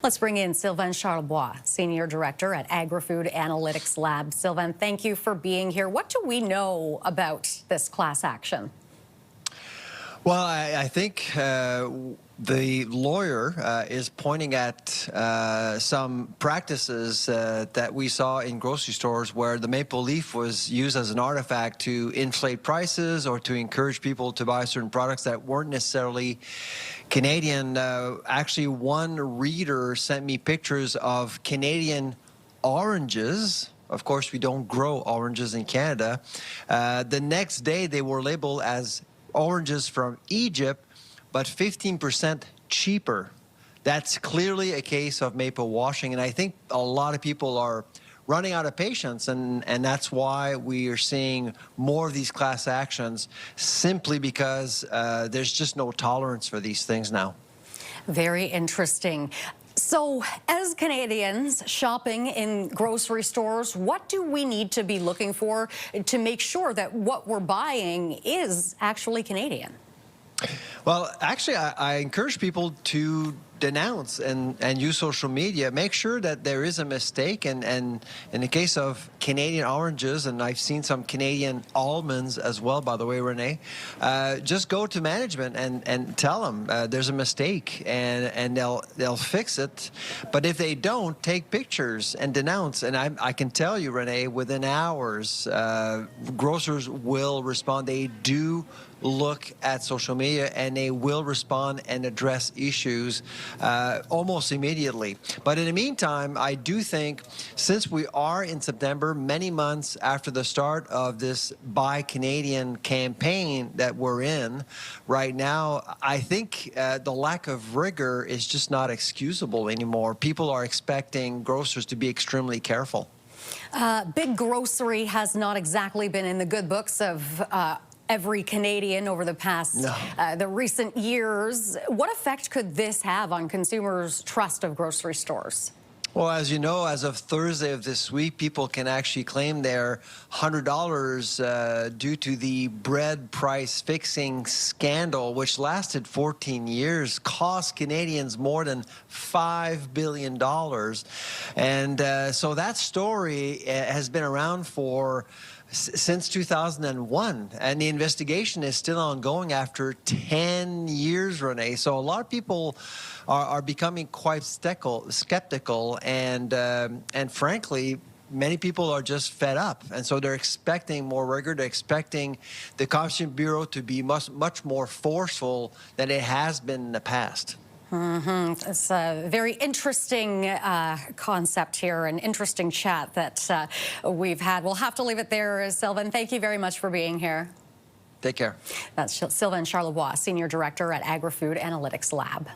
Let's bring in Sylvain Charlebois, Senior Director at Agri-Food Analytics Lab. Sylvain, thank you for being here. What do we know about this class action? Well, I think the lawyer is pointing at some practices that we saw in grocery stores where the maple leaf was used as an artifact to inflate prices or to encourage people to buy certain products that weren't necessarily Canadian. Actually, one reader sent me pictures of Canadian oranges. Of course, we don't grow oranges in Canada. The next day, they were labeled as oranges from Egypt, but 15% cheaper. That's clearly a case of maple washing, and I think a lot of people are running out of patience, and that's why we are seeing more of these class actions, simply because there's just no tolerance for these things now. Very interesting. So, as Canadians shopping in grocery stores, what do we need to be looking for to make sure that what we're buying is actually Canadian? Well, actually, I encourage people to denounce and use social media. Make sure that there is a mistake, and in the case of Canadian oranges, and I've seen some Canadian almonds as well, by the way, Renee, just go to management and tell them there's a mistake, and they'll fix it. But if they don't, take pictures and denounce. And I can tell you, Renee, within hours, grocers will respond. They do look at social media, and they will respond and address issues almost immediately. But in the meantime, I do think, since we are in September, many months after the start of this Buy Canadian campaign that we're in right now, I think the lack of rigor is just not excusable anymore. People are expecting grocers to be extremely careful. Big grocery has not exactly been in the good books of every Canadian over the past, the recent years. What effect could this have on consumers' trust of grocery stores? Well, as you know, as of Thursday of this week, people can actually claim their $100 due to the bread price fixing scandal, which lasted 14 years, cost Canadians more than $5 billion. And so that story has been around since 2001, and the investigation is still ongoing after 10 years, Renee. So a lot of people are becoming quite skeptical, and frankly, many people are just fed up, and so they're expecting more rigor. They're expecting the Competition Bureau to be much more forceful than it has been in the past. It's a very interesting concept here, an interesting chat that we've had. We'll have to leave it there, Sylvain. Thank you very much for being here. Take care. That's Sylvain Charlebois, Senior Director at Agri-Food Analytics Lab.